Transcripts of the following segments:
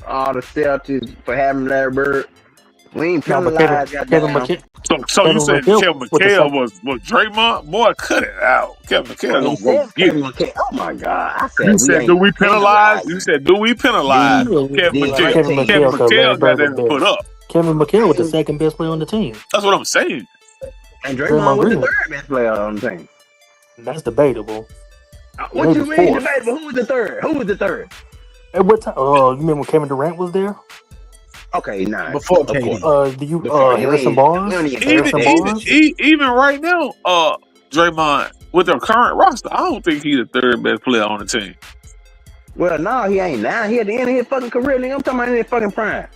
all the Celtics for having Larry Bird. We ain't No, but penalized, Kevin goddamn. So you Kevin said McHale Kevin with the McHale second. was Draymond? Boy, cut it out. Kevin McHale Well, he gonna go said get Kevin it. McHale. Oh my God! I You said we said, do ain't we penalize? You penalizing. said, do we penalize These Yeah, Kevin these like great McHale? Kevin teams. Kevin McHale, because Larry McHale got Bird was them there. put up. Kevin McHale was the And, second best player on the team. That's what I'm saying. and Draymond Draymond was the Green, third best player on the team. that's debatable. What Maybe you mean fourth. debatable? Who was the third? Who was the third? At what time? You remember when Kevin Durant was there? Okay, nah, Before of course. KD. Do you Before we Harrison ain't Barnes? even Even touch Harrison that even Barnes? shit. even right now, Draymond with their current roster, I don't think he's the third best player on the team. Well, no, he ain't now. He at the end of his fucking career. Nigga. I'm talking about in his fucking prime.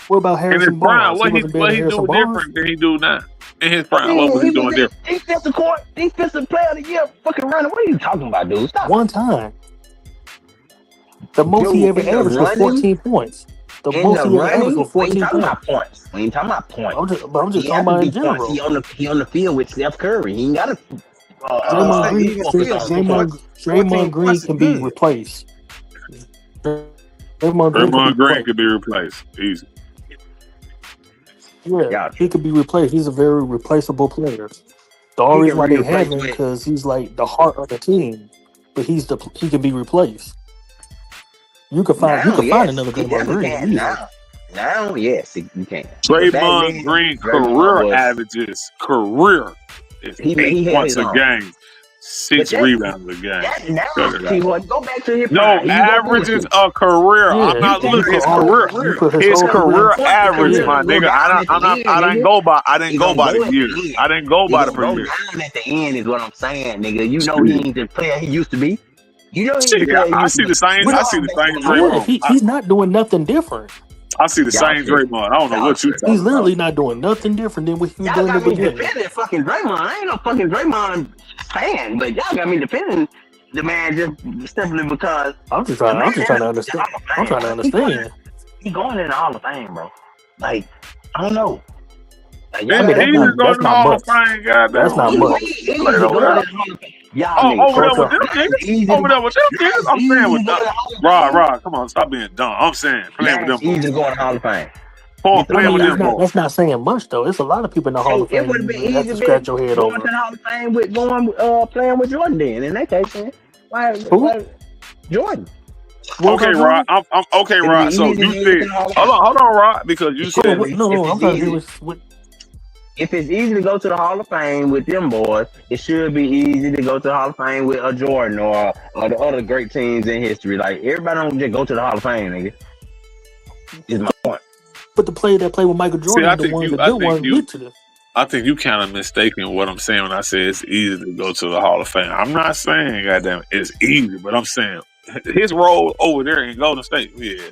What about In his Harrison prime, Barnes? He wasn't better what than he Harrison do Barnes? different than he do now? In his I prime, what was mean, he he was doing in different? defensive player of the year fucking running. What are you talking about, dude? Stop. One time. The most he Dude, ever in the averaged was running, 14 points. The in most the he ever averaged running, was we ain't 14 talking points. about points. We ain't talking about points. I'm just He talking has to about do in points. general. He on the field with Steph Curry. He ain't got to Draymond Say Green, even focus still, on points. 14 Draymond Green points is can be good. replaced. Draymond Green can be Draymond Green replaced. could be replaced easy. Yeah, Yeah, he could be replaced. He's a very replaceable player. The he only can reason why be they replaced haven't with. because he's like the heart of the team, but he can be replaced. You can find Now, yes, another he Draymond definitely Green can. easily. Now, yes, you can. But back Draymond then, Green Draymond career was averages is he 8 held points his a own. game, But 6 rebounds a game. that now, Cut it out. T-Boy, go back to his No, prime. He go averages bullshit. a career. I'm Yeah, You not take you looking put his his whole all career. you career. put his His whole Because career. career points is average, gonna Yeah, my go nigga. down at the end, I didn't nigga. go by. I didn't It go gonna by go the at years. the end. I didn't go It by the gonna per go year. down at the end is what I'm saying, nigga. You know he Shit, ain't the player he used to be. You know he ain't the shit. player he I used to see the be. same. We I all see the same basically know yeah. that. Draymond. He's not doing nothing different. I see the Y'all same trip. Draymond. I don't know Y'all what you trip. He's talking about. literally not doing nothing different than what he was Y'all doing in got the me beginning. defending fucking Draymond. I ain't no fucking Draymond fan, but y'all got me defending the man just simply because I'm just the trying. man I'm just in trying to the understand. Hall of I'm Fame. trying to He understand. going in the Hall of Fame, bro. Like, I don't know. Like, y'all I mean, It's got easy to go to that's the not Hall of much. Fame, That's goddamn. not much. easy Like to over go in there. the Hall of Fame. Y'all Oh, niggas. over there Okay. with them Now niggas. it's easy to Over go. there with them Now niggas. it's I'm easy saying to with go them. in the Hall of Rod, Fame. come on, stop being dumb. I'm saying playing Now with it's them easy boys. to go in the Hall of Fame. I Playing mean, with them boys. that's not saying much though. It's a lot of people in the Hall Hey, of it Fame would have been you have easy to been scratch your head going to over. the Hall of Fame with playing with Jordan then. In that case, then. Who? Why Jordan? What Okay, about Rod. Jordan? I'm okay, It'd be Rod. So easy you to get said, to the Hall of hold Fame. on, Rod, because you Hold on. said, If I'm it's trying to hear easy, what. if it's easy to go to the Hall of Fame with them boys, it should be easy to go to the Hall of Fame with a Jordan or the other great teams in history. Like everybody don't just go to the Hall of Fame, nigga. Is my point. But the player that played with Michael see, Jordan, the good ones, get to this. I think you kind of mistaken what I'm saying when I say it's easy to go to the Hall of Fame. I'm not saying, goddamn, it's easy, but I'm saying his role over there in Golden State, yeah.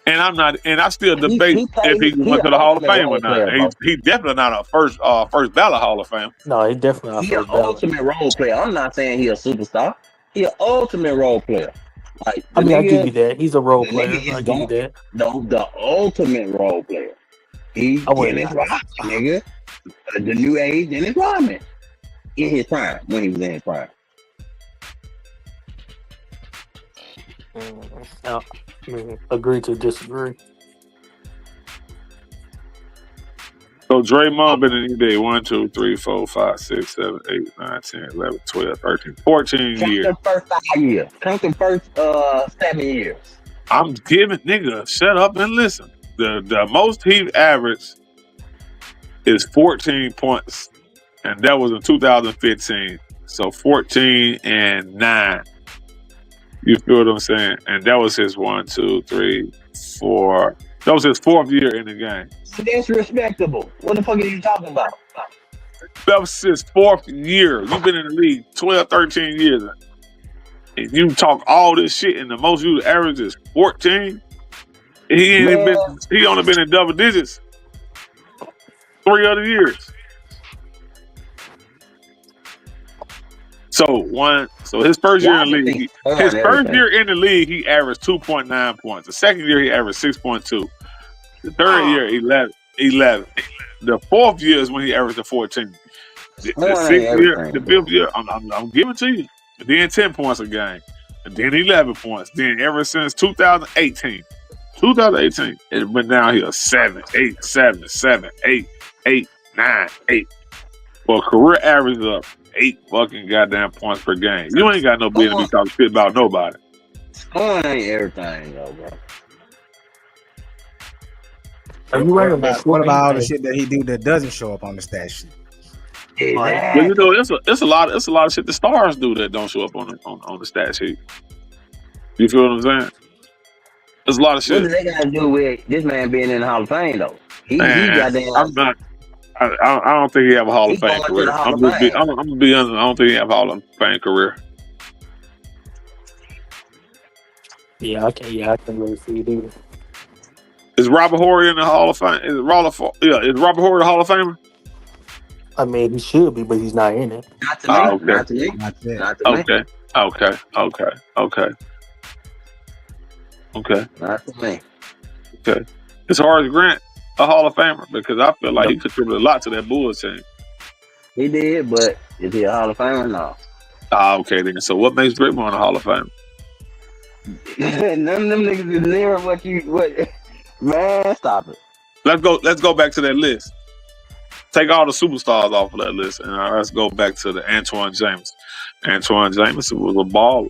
And I still debate if he He went an to the Hall of ultimate Fame or role not. player, bro. He definitely not a first ballot Hall of Fame. No, he definitely not He an first ballot. ultimate role player. I'm not saying he a superstar. He an ultimate role player. Like I mean, I give you that. He's a role the player. nigga I is give you going that. the ultimate role player. He I wouldn't. Dennis Rodman, nigga. The new age Dennis Rodman. In his prime, when he was in his prime. Agree to disagree. So Draymond been in the NBA 1, 2, 3, 4, 5, 6, 7, 8, 9, 10, 11, 12, 13, 14 Count years. the first 5 years. Count the first 7 years. I'm giving nigga, shut up and listen. The most he averaged is 14 points, and that was in 2015. So 14 and 9. You feel what I'm saying? And that was his 1, 2, 3, 4. That was his 4th year in the game. That's respectable. What the fuck are you talking about? That was his 4th year. You've been in the league 12, 13 years. And you talk all this shit, and the most you average is 14. He only been in double digits 3 other years. So his first year in the league, year in the league, he averaged 2.9 points. The second year, he averaged 6.2. The third year, 11. The 4th year is when he averaged the 14. The 6th year, the 5th year, I'm giving it to you. And then 10 points a game. And then 11 points. Then ever since 2018, 2018. It went down here 7, 8, 7, 7, 8, 8, 9, 8. Well, career average of 8 fucking goddamn points per game. You ain't got no business to be talking shit about nobody. Scoring ain't everything, though, bro. Are you right about What about all the shit that he do that doesn't show up on the stat sheet? But you know, it's a lot of shit the stars do that don't show up on the stat sheet. You feel what I'm saying? There's a lot of shit. What does that got to do with this man being in the Hall of Fame, though? Man, I don't think he have a Hall of Fame career. I'm gonna be honest. I don't think he have a Hall of Fame career. Yeah, I can really see it either. Is Robert Horry in the Hall of Fame? Is Robert Horry the Hall of Famer? I mean, he should be, but he's not in it. Not to me. Okay. Not to me. Not that. Not to me. Okay. Not to me. Okay. It's Horace Grant a Hall of Famer because I feel like he contributed a lot to that Bulls team. He did, but is he a Hall of Famer? No. Okay then. So what makes Draymond a Hall of Famer? None of them niggas is near what. Man, stop it. Let's go back to that list. Take all the superstars off of that list, and let's go back to the Antoine James. Antoine James was a baller.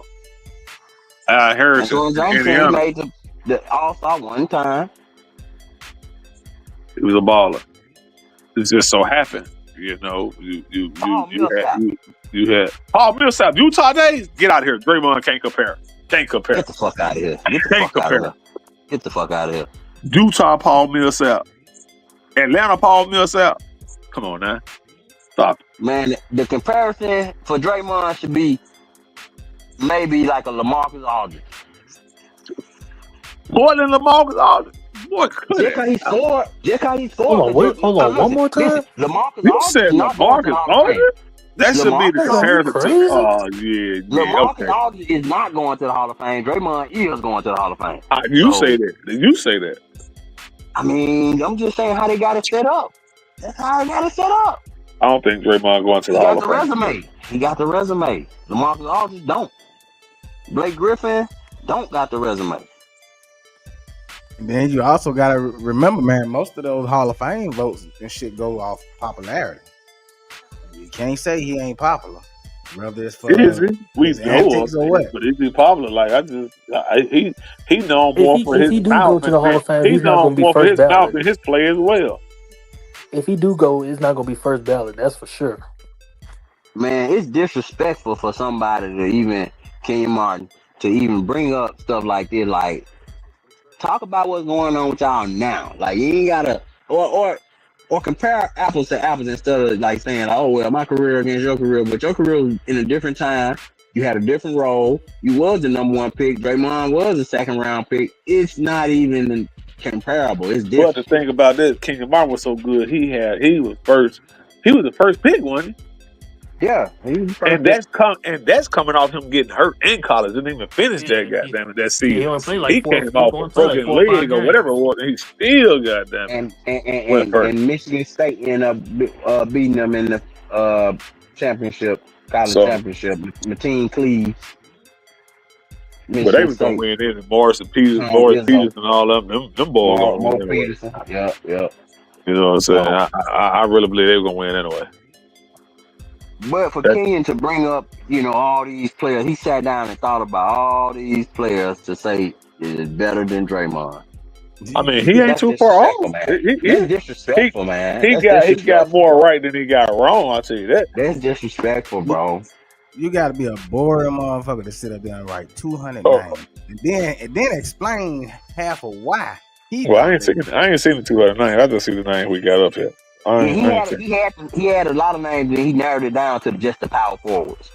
Harrison, Antoine James made the All-Star one time. He was a baller. It just so happened, you know, you had Paul Millsap, Utah days. Get out of here. Draymond can't compare. Get the fuck out of here. Get the fuck out of here. Utah Paul Millsap. Atlanta Paul Millsap. Come on now. Stop it. Man, the comparison for Draymond should be maybe like a LaMarcus Aldridge. More than LaMarcus Aldridge. Boy, Just how he scored. Hold on, one more time. LaMarcus You said LaMarcus Aldridge? That should be the comparison to. Oh, yeah. LaMarcus Aldridge is not going to the Hall of Fame. Draymond is going to the Hall of Fame. You say that. I mean, I'm just saying how they got it set up. That's how they got it set up. I don't think Draymond going to the Hall of Fame. He got the resume. LaMarcus Aldridge don't. Blake Griffin don't got the resume. And then you also got to remember, man, most of those Hall of Fame votes and shit go off popularity. You can't say he ain't popular. Whether it's for is he? We know of, or what? But is he popular? Like he known more for his mouth. Go to the Hall of Fame, he's known more for his mouth and his play as well. If he do go, it's not gonna be first ballot. That's for sure. Man, it's disrespectful for somebody to even Kenyon Martin to even bring up stuff like this. Like, talk about what's going on with y'all now. Like, you ain't gotta or compare apples to apples instead of like saying, oh well, my career against your career, but your career was in a different time. You had a different role. You was the number one pick. Draymond was a second round pick. It's not even comparable. It's different. But the thing about this, Kenyon Martin was so good. He was the first pick, wasn't he? Yeah, and that's coming off him getting hurt in college. Didn't even finish that season. He only played like he came off a broken leg or whatever it was, and he still goddamn. And Michigan State ended up beating them in the championship, college championship. Mateen Cleaves. But they was gonna win in Morris Peterson, and all of them boys gonna win anyway. Yeah. You know what I'm saying? I really believe they were gonna win anyway. But for Kenyon to bring up, all these players, he sat down and thought about all these players to say is better than Draymond. I mean, he ain't too far off. That's disrespectful, man. He got more right than he got wrong. I'll tell you that. That's disrespectful, bro. You got to be a boring motherfucker to sit up there and write 200 names and then explain half of why. I ain't seen the 200 names. I just see the name we got up here. He had a lot of names, and he narrowed it down to just the power forwards.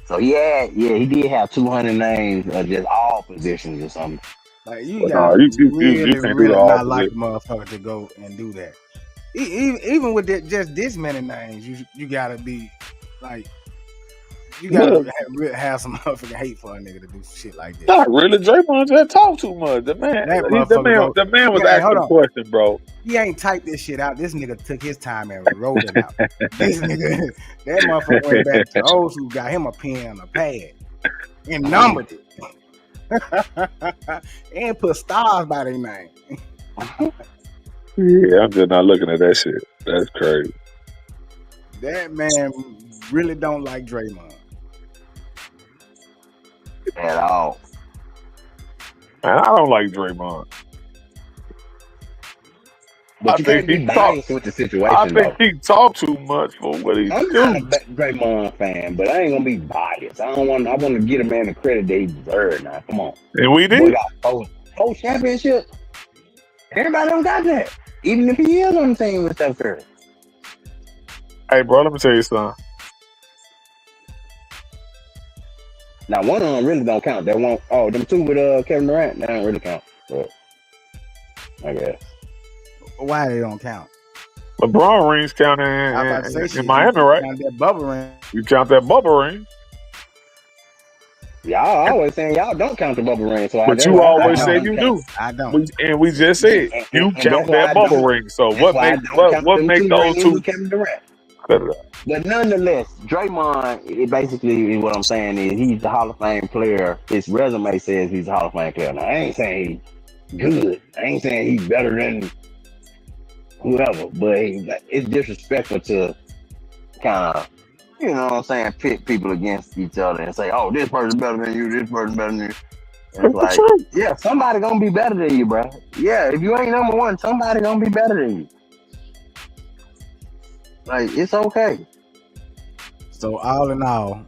So he did have 200 names of just all positions or something. Like you really not like the motherfucker to go and do that. Even with just this many names, you gotta be like. You gotta have some motherfucking hate for a nigga to do shit like that. Not really. Draymond just talk too much. The man was asking a question, bro. He ain't typed this shit out. This nigga took his time and wrote it out. This nigga, that motherfucker went back to old school, got him a pen and a pad, and numbered it. And put stars by their name. Yeah, I'm just not looking at that shit. That's crazy. That man really don't like Draymond. At all. Man, I don't like Draymond. But I you think can't be he biased with the I situation, think though. he talk too much for what he I'm do. not a Draymond fan, but I ain't gonna be biased. I want to give a man the credit that he deserves. Now, come on, And we boy did. got four championships. Everybody don't got that. Even if he is on the team with Steph Curry. Hey, bro, let me tell you something. Now, one of them really don't count. That one, oh, them two with Kevin Durant, they don't really count. But I guess. Why they don't count? LeBron rings count I about to say in shit. Miami, right? Count that bubble ring. You count that bubble ring. Y'all always saying y'all don't count the bubble ring, so But you always I said don't. you do. I don't. We just said you and count that's why that I bubble don't. ring. So That's what why I makes don't count what them make two those rings two? with Kevin Durant. But nonetheless, Draymond, it basically what I'm saying is he's the Hall of Fame player. His resume says he's a Hall of Fame player. Now, I ain't saying he's good. I ain't saying he's better than whoever, but it's disrespectful to kind of, you know what I'm saying, pit people against each other and say, oh, this person's better than you, this person's better than you. And it's like, yeah, somebody gonna be better than you, bro. Yeah, if you ain't number one, somebody gonna be better than you. Like, it's okay. So all in all,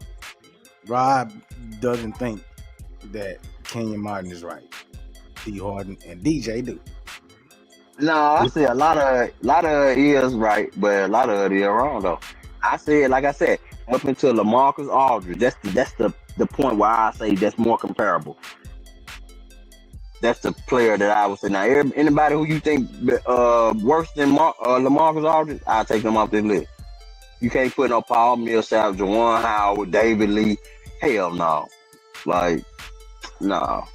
Rob doesn't think that Kenyon Martin is right. T. Harden and DJ do. No, I say a lot of it is right, but a lot of it is wrong though. I said, like I said, up until LaMarcus Aldridge, that's the point where I say that's more comparable. That's the player that I would say. Now, anybody who you think worse than LaMarcus Aldridge, I'll take them off this list. You can't put no Paul Millsap, Juwan Howard, David Lee. Hell no. Like, no.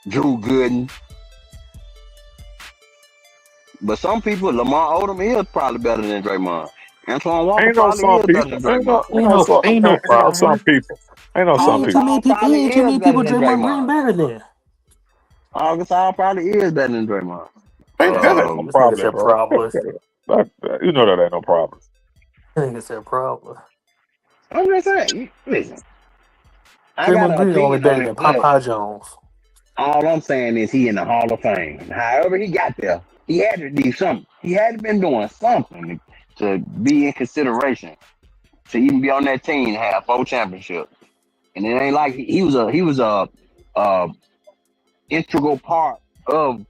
Drew Gooden. But some people, Lamar Odom is probably better than Draymond. Antoine Walker Ain't no probably some is better people. than Draymond. Ain't no problem. some people. Ain't no He some ain't too people. many Paul people. He ain't too many probably people. is better than Draymond Green Draymond. better than. August probably is better than Draymond. That ain't no This nigga problem, said bro. problem. You know that ain't no problem. This nigga said problem. I'm just saying, listen. I got Draymond an Green only opinion better on than it, but Popeye Jones. all I'm saying is he in the Hall of Fame. However he got there, he had to do something. He had to been doing something to be in consideration to even be on that team and have 4 championships. And it ain't like he was a integral part of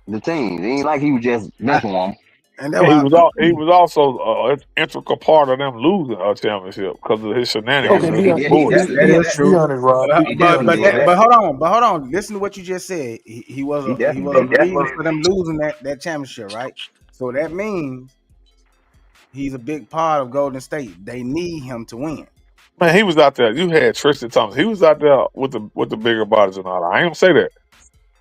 the team. It ain't like he was just bench warmer. And that He was also an integral part of them losing a championship because of his shenanigans Okay, and his bullshit. that is true. be honest, Rob. He definitely was. But hold on. Listen to what you just said. He was a reason for them losing that championship, right? So that means he's a big part of Golden State. They need him to win. Man, he was out there. You had Tristan Thompson. He was out there with the bigger bodies and all that. I ain't gonna say that.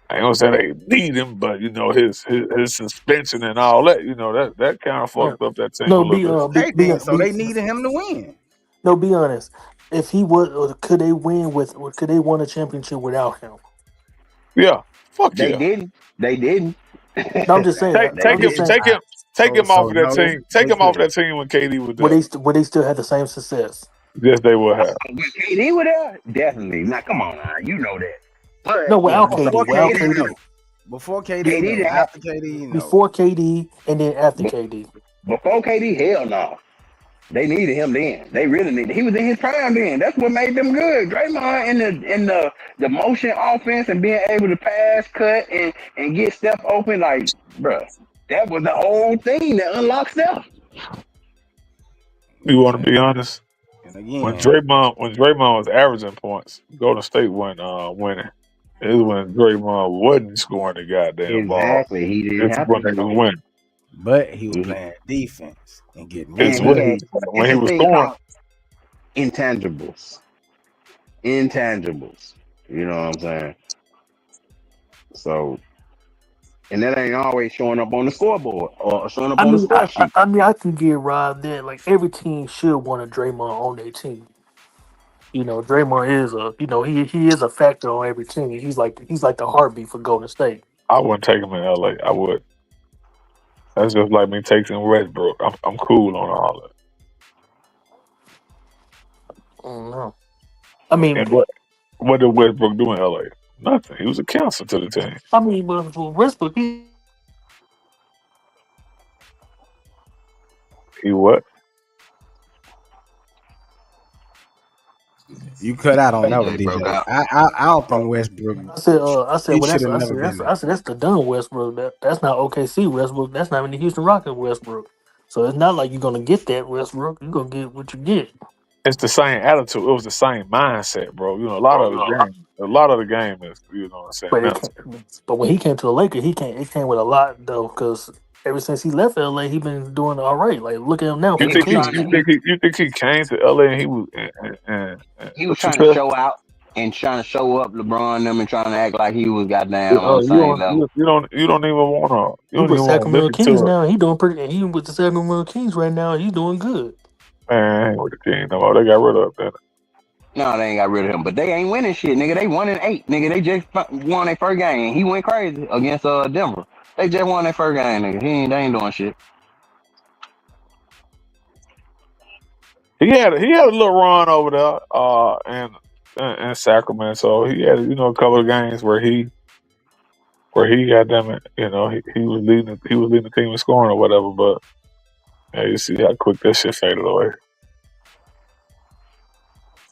I ain't gonna say they need him, but you know his suspension and all that. You know that kind of fucked up that team a little bit. So they needed him to win. No, be honest. If he was, or could they win a championship without him? Yeah, fuck They yeah. didn't. They didn't. No, I'm just saying. Take him off of that team. Take him off that team when KD was there. Would they still have the same success? Yes, they would have. When KD was there, definitely. Now, come on, now, you know that. But No, without KD. Before KD, no. After KD, no. Before KD and then after KD. Before KD, hell no. They needed him then. They really needed. He was in his prime then. That's what made them good. Draymond in the motion offense and being able to pass, cut, and get Steph open, like, bruh, that was the whole thing that unlocked Steph. You want to be honest? And again, when Draymond was averaging points, Golden State wasn't winning. It was when Draymond wasn't scoring the goddamn ball. Exactly. He didn't have to win. But he was playing defense and getting when he was scoring. Intangibles. You know what I'm saying? So, and that ain't always showing up on the scoreboard or showing up on the score sheet. I can give Rob that. Like, every team should want a Draymond on their team. Draymond is he is a factor on every team. He's like the heartbeat for Golden State. I wouldn't take him in LA. I would. That's just like me taking Westbrook. I'm cool on all that. I don't know. I mean, And what did Westbrook do in LA? Nothing. He was a cancer to the team. but Westbrook, He what? You cut out on that one, DJ broke DJ. out. I don't think Westbrook. I said, He well, should have never been there. I said that's the done Westbrook. That's not OKC Westbrook. That's not even the Houston Rockets Westbrook. So it's not like you're gonna get that Westbrook. You're gonna get what you get. It's the same attitude. It was the same mindset, bro. A lot of the game is, what I'm saying. But when he came to the Lakers, it came with a lot though, because ever since he left LA, he been doing all right. Like look at him now. You think he came to LA and he was he was trying to show out and trying to show up LeBron and them and trying to act like he was goddamn on the same level. You don't even want to. He with Sacramento Kings now. He doing pretty. He with the Sacramento Kings right now. He's doing good. Man, ain't with the Kings no more. They got rid of him. No, they ain't got rid of him, but they ain't winning shit, nigga. They 1-8, nigga. They just won their first game. He went crazy against Denver. They just won their first game, nigga. They ain't doing shit. He had a little run over there, in Sacramento. He had a couple of games where he got them it. He was leading the team in scoring or whatever. But yeah, you see how quick that shit faded away.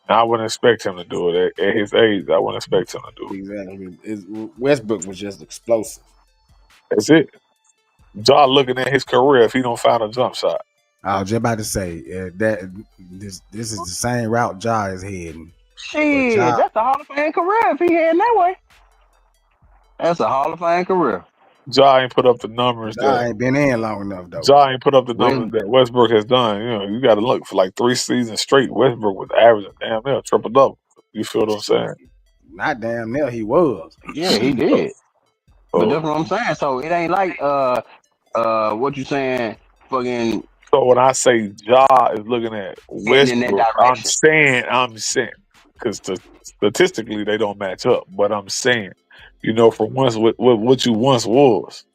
I wouldn't expect him to do it at his age. I wouldn't expect him to do it. Exactly. Westbrook was just explosive. That's it. Ja looking at his career if he don't find a jump shot. I was just about to say that this is the same route Ja is heading. Shit, that's a Hall of Fame career if he heading that way. That's a Hall of Fame career. Ja ain't put up the numbers. Ja ain't been in long enough though. Ja ain't put up the numbers that Westbrook has done. You got to look for like 3 seasons straight. Westbrook was averaging damn near triple double. You feel what I'm saying? Not damn near, he was. Yeah, he did. But that's what I'm saying. So it ain't like what you saying, fucking. So when I say Ja is looking at Westbrook, I'm saying because statistically they don't match up. But I'm saying, from once what you once was,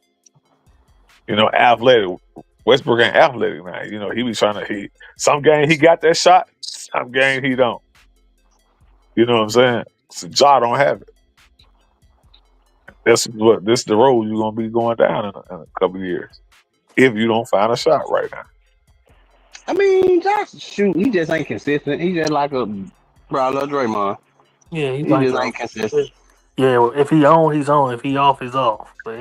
athletic. Westbrook ain't athletic now. He be trying to. Some game he got that shot, some game he don't. You know what I'm saying? So Ja don't have it. This is the road you're gonna be going down in a couple of years if you don't find a shot right now. I mean, Josh shoot, he just ain't consistent. He just like a brother Draymond. Yeah, he just ain't consistent. Yeah, well, if he on, he's on. If he off, he's off. But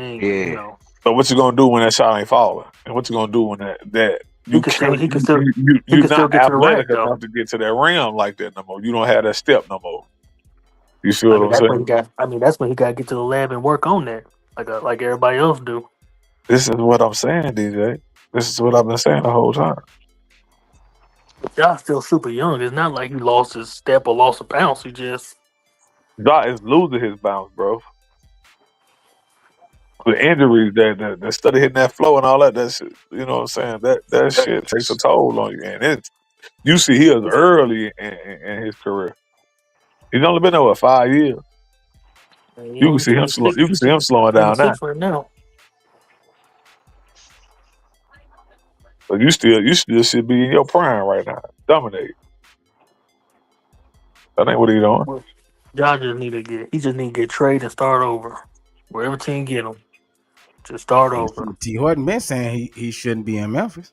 So what you gonna do when that shot ain't falling? And what you gonna do when that he can still get to the rack enough to get to that rim like that no more. You don't have that step no more. You feel what I'm saying? That's when he got to get to the lab and work on that, like everybody else do. This is what I'm saying, DJ. This is what I've been saying the whole time. Josh still super young. It's not like he lost his step or lost a bounce. He just Josh is losing his bounce, bro. The injuries that study hitting that flow and all that shit, you know what I'm saying? That shit takes a toll on you. And you see he was early in his career. He's only been there 5 years. You can see him slowing down now. Right now. But you still should be in your prime right now. Dominate. That ain't what he doing. Josh just need to get traded and start over. Wherever team get him. Just start over. T. Horton been saying he shouldn't be in Memphis.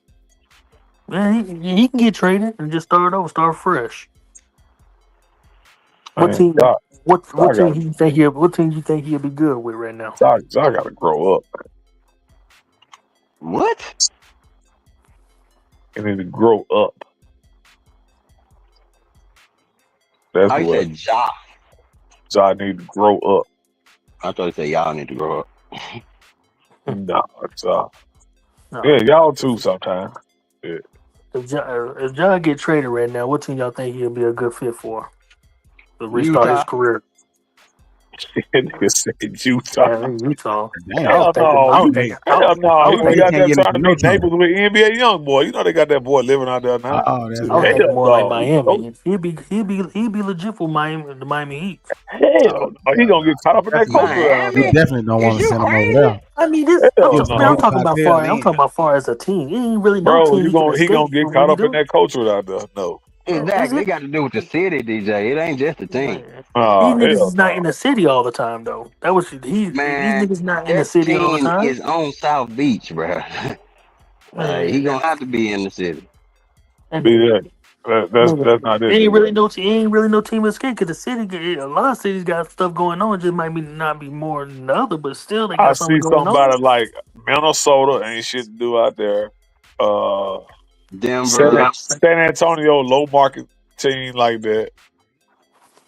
Man, he can get traded and just start over, start fresh. What team? What team you think he'll be good with right now? I gotta grow up. What? He need to grow up. That's I said Ja. Ja need to grow up. I thought he said y'all need to grow up. No. Yeah, y'all too sometimes. Yeah. If Ja get traded right now, what team y'all think he'll be a good fit for? To restart his career. Nigga said Utah. Yeah, Utah. Damn. I was Hell thinking. no, I was thinking. hell no. I He was went thinking. out there Can't get trying to into no be neighbors trouble. with NBA YoungBoy. You know they got that boy living out there now. Oh, that's I was right. thinking Hell more like no. Miami. He'd be legit for Miami, the Miami Heat. Hell no. He gonna get caught up in that Definitely. culture down You there. Miami? definitely don't Is want to you send them over crazy? there. I mean, this. Hell You'll be Man, I'm no. whole talking about cartel far. I'm then. talking about far as a team. He ain't really no Bro, team he can he gonna escape get from caught up in anything. that culture out there. No. Is Exactly. It it? got to do with the city, DJ. It ain't just the team. Man. These Oh, niggas hell is not in no. the city all the time, though. That was these Man, niggas not in the that city all the team time. is on South Beach, bro. He Man, gonna have to be in the city. and Be that. That's not it, ain't dude. really no team escape because the city, a lot of cities got stuff going on. Just might be not be more than the other, but still they I got something see going on. somebody like Minnesota ain't shit to do out there. Denver, San Antonio, low market team like that.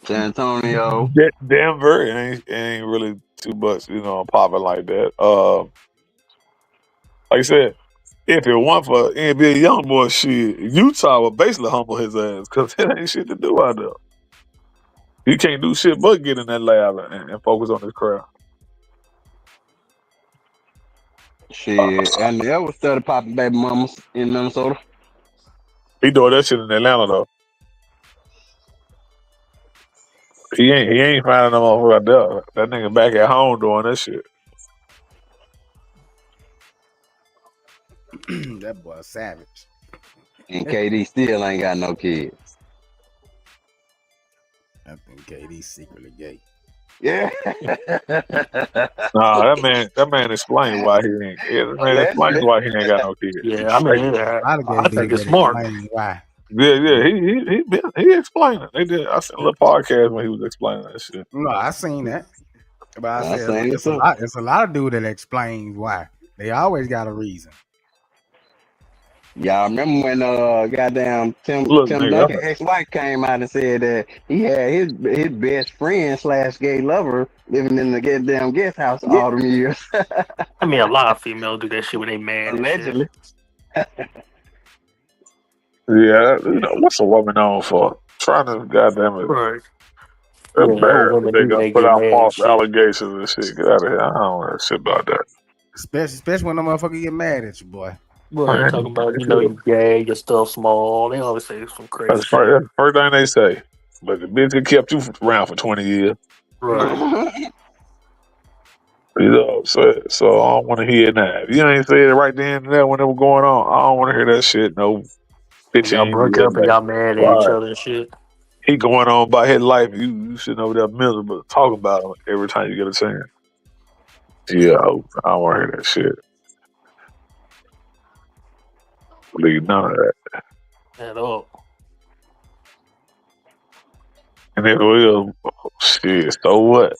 San Antonio. Denver, it ain't really too much, popping like that. Like I said, if it weren't for NBA YoungBoy shit, Utah would basically humble his ass because it ain't shit to do out there. He can't do shit but get in that lab and focus on his craft. Shit. And the other started popping baby mamas in Minnesota. He doing that shit in Atlanta though. He ain't finding no motherfucker out there. That nigga back at home doing that shit. That boy savage. And KD still ain't got no kids. I think KD's secretly gay. Yeah. Nah, that man explained why he ain't. Yeah, that man explains why he ain't got no kids. Yeah, I mean, A lot of gay I dudes think it's that smart. explain why. Yeah. He explained it. They did. I seen a little podcast when he was explaining that shit. No, I seen that. But I I said seen it it's a too. lot. It's a lot of dudes that explains why. They always got a reason. Y'all remember when goddamn Tim Look, nigga, Duncan ex-wife came out and said that he had his best friend / gay lover living in the goddamn guest house all them years. I mean, a lot of females do that shit when they mad and shit. Allegedly. yeah, what's a woman known for? Trying to goddamn it. Right. Embarrassed women they do gonna they put get out mad false and shit. allegations and shit. Get out of here. I don't want shit about that. Especially when the motherfucker get mad at you, boy. Right, talking about you gay, your stuff small. They always say some crazy That's shit. the first thing they say. But the bitch that kept you around for 20 years. Right. So I don't want to hear that. If you ain't say it right then and there when it was going on, I don't want to hear that shit. No 15 Y'all broke years up and later. y'all mad at each other and shit. He going on about his life. You sitting over there miserable talking about him every time you get a chance. Yeah, I don't want to hear that shit. Believe none of that. At all. And if it will, shit, so what?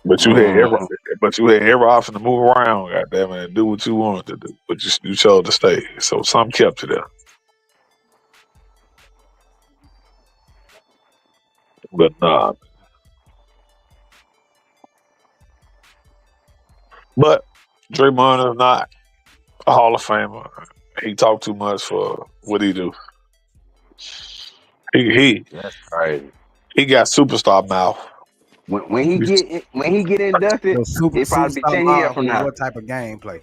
But you had every option to move around, goddamn it, and do what you wanted to do. But you chose to stay. So some kept you there. But nah. But Draymond is not a Hall of Famer. He talk too much for what he do. That's crazy. He got superstar mouth. When he get inducted, it probably be 10 years from now. What type of gameplay?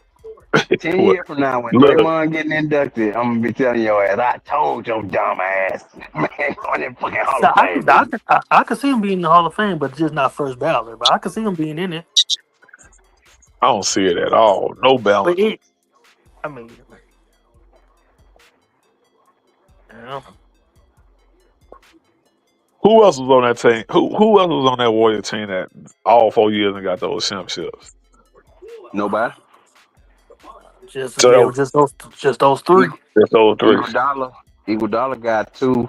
10 years from now, when Draymond getting inducted, I'm gonna be telling your ass, I told your dumb ass, man, on that fucking Hall of Fame. I could see him being in the Hall of Fame, but just not first ballot. But I could see him being in it. I don't see it at all. No balance. But I mean, yeah. Who else was on that team? Who else was on that Warrior team that all 4 years and got those championships? Nobody. Just those three. Just those three. Iguodala got 2.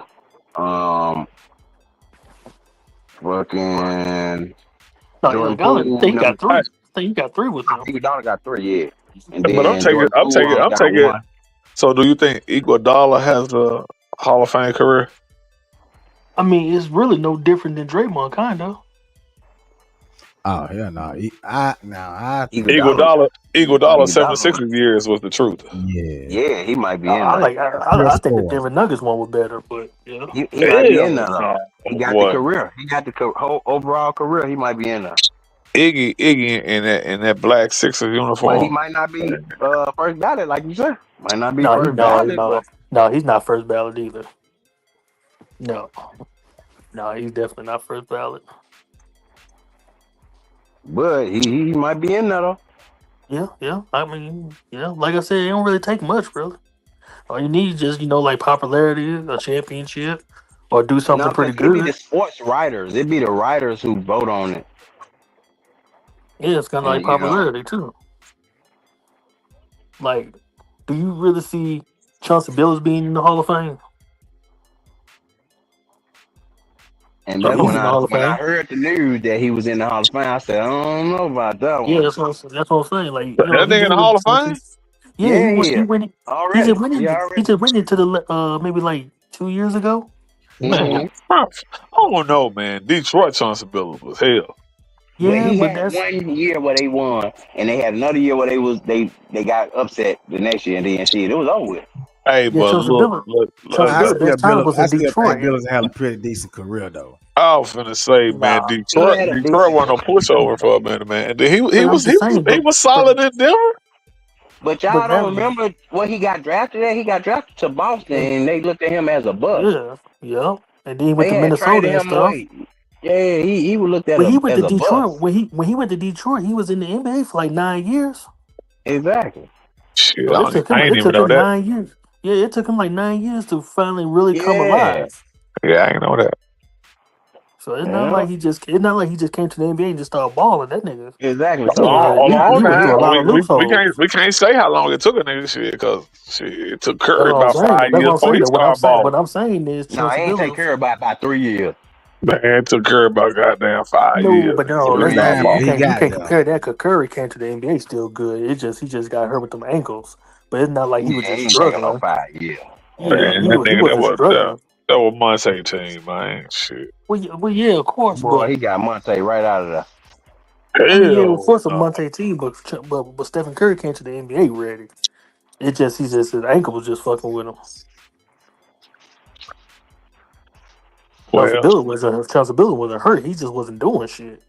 Fucking. No, Iguodala, I think he got 3. I think he got 3 with him. Iguodala got 3, yeah. And But I'm taking. So do you think Iguodala has a Hall of Fame career? I mean, it's really no different than Draymond, kind of. Oh hell no! Iguodala 76 years was the truth. Yeah, he might be in. I think the Denver Nuggets one was better, but yeah, he might be in there. He got the What career. He got the whole overall career. He might be in there, Iggy in that black Sixers but he uniform. might not be first ballot, like you said. Might not be No, first ballot, he's not first ballot either. No, no, he's definitely not first ballot. but he might be in there though. Yeah. I mean, yeah, like I said, it don't really take much, really. All you need is just like popularity, a championship, or do something No, pretty because it be the good. sports writers. It be the writers who vote on it, Yeah, it's kind of like and popularity too. Like, do you really see Chauncey Billups being in the Hall of Fame? and Uh, that's He's in the Hall of when I Fame. heard the news that he was in the Hall of Fame. I said, I don't know about that Yeah, one. that's what I'm saying. Like, That he nigga in the did Hall really of Fame? something. Yeah, Yeah, he yeah, went. already. He Yeah, already. just went into the maybe like 2 years ago. Man, I don't know, man. Detroit Chauncey Billups was hell. But Yeah, he but had that's 1 year where they won, and they had another year where they got upset the next year, and then shit, it was over with. Hey, yeah. but Chauncey I Billups still best time Bill. was I in still think Detroit. Billups had a pretty decent career though. I was finna say, man, Nah, He Detroit had a Detroit decent, wasn't no pushover for a minute, man. but I'm just saying, He was solid in Denver. but but y'all that don't remember what he got drafted at. He got drafted to Boston, and and they looked at him as a bust. yeah. And then he went They to had Minnesota traded and him stuff. away. Yeah, he was looked at But he went as to a Detroit bust. when he went to Detroit. He was in the NBA for like 9 years. Exactly. Shit, So I ain't it even took know him that. 9 years. Yeah, it took him like 9 years to finally really come Yeah. alive. Yeah, I ain't know that. So it's not Yeah. like he just came to the NBA and just started balling. That nigga, Exactly. that nigga So had, Hold on he went through now. a lot of loopholes. We can't say how long it took a nigga shit because it took That's Curry what I'm about saying. 5 years before he That started what balling. I'm saying is no, he Chauncey ain't take Billups. care about 3 years. Man, it took Curry about goddamn 5 years No, but no, before he let's Three not. started You balling. years. He can't got there. compare that. Cause Curry came to the NBA still good. He just got hurt with them ankles. But it's not like he was Yeah, just he ain't taking no struggling. 5 years. Yeah, Man, that he nigga wasn't struggling. that was Month's 18, man. Shit. Well, yeah, of course, Boy, but he got Monte right out of there. I mean, yeah, of Hell course, a no. Monte team, but Stephen Curry came to the NBA ready. His ankle was just fucking with him. Well, Chauncey Billups wasn't hurt. He just wasn't doing shit.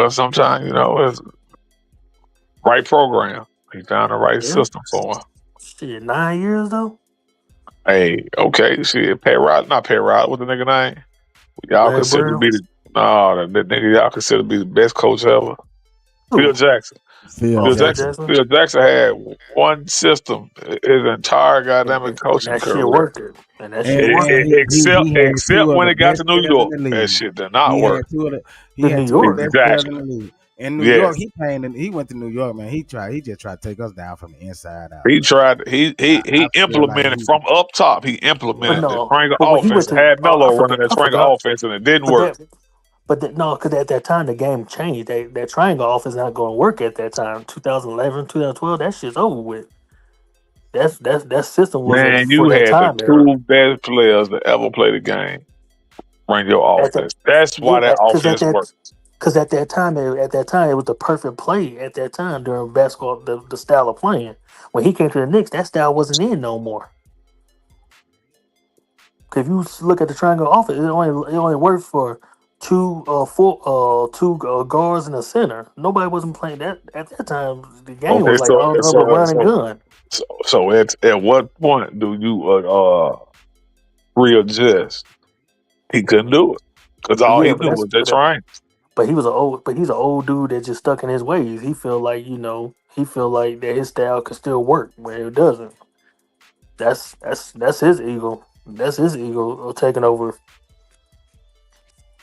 sometimes, it's right program. He found the right Yeah, system for him. shit, 9 years though. Hey, okay, shit, not Pat Rod, what the nigga name? Y'all Larry consider to Brown. be that nigga y'all consider to be the best coach ever? Phil Who? Jackson. Phil Oh, Phil Jackson. Jackson. Phil Jackson had one system his entire goddamn And coaching that shit career. worked. And that shit And worked. he had two Except of when the it got best to New players in York, the that league. shit did not He work. had two of the The New York. best players in Exactly. the league. In New Yes. York, he went to New York, man. He just tried to take us down from the inside out. He tried. He I feel like implemented from up top. He But implemented the no, triangle but when he offense went and to, had Melo running that I triangle forgot. offense, and it didn't But work. no, because at that time the game changed. That triangle offense not going to work at that time. 2011, 2012, that shit's over with. That system was Man, for you that had the time era. two best players to ever play the game run your At that, offense. That's why that because offense worked. at that time, it was the perfect play at that time during basketball, the style of playing. When he came to the Knicks, that style wasn't in no more. 'Cause if you look at the triangle offense, it only worked for two guards and a center. Nobody wasn't playing that at that time. The game Okay, was like all number run and gun. so at what point do you readjust? He couldn't do it because But all yeah, he knew was that triangle. he's an old dude that just stuck in his ways. He feel like that his style could still work when it doesn't. That's his ego. That's his ego taking over.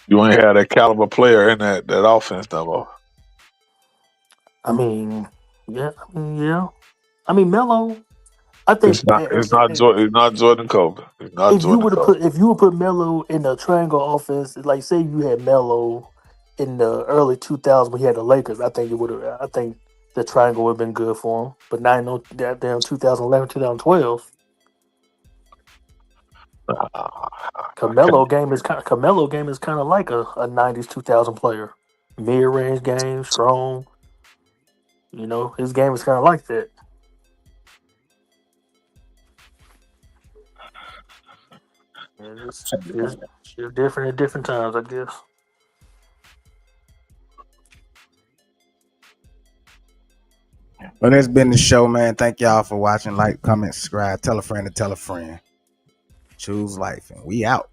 You ain't had that caliber player in that offense no more. I mean, yeah. I mean, Melo. I think It's not Jordan Kobe. It's not Jordan Kobe. if you would put Melo in the triangle offense, like say you had Melo in the early 2000s when he had the Lakers, I think it would have. I think the triangle would have been good for him. But not in no goddamn 2011, 2012. Carmelo game is kind of like a 90s 2000 player. Mid range game, strong. His game is kind of like that. It's different at different times, I guess. Well, that's been the show, man. Thank y'all for watching. Like, comment, subscribe, tell a friend to tell a friend. Choose life, and we out.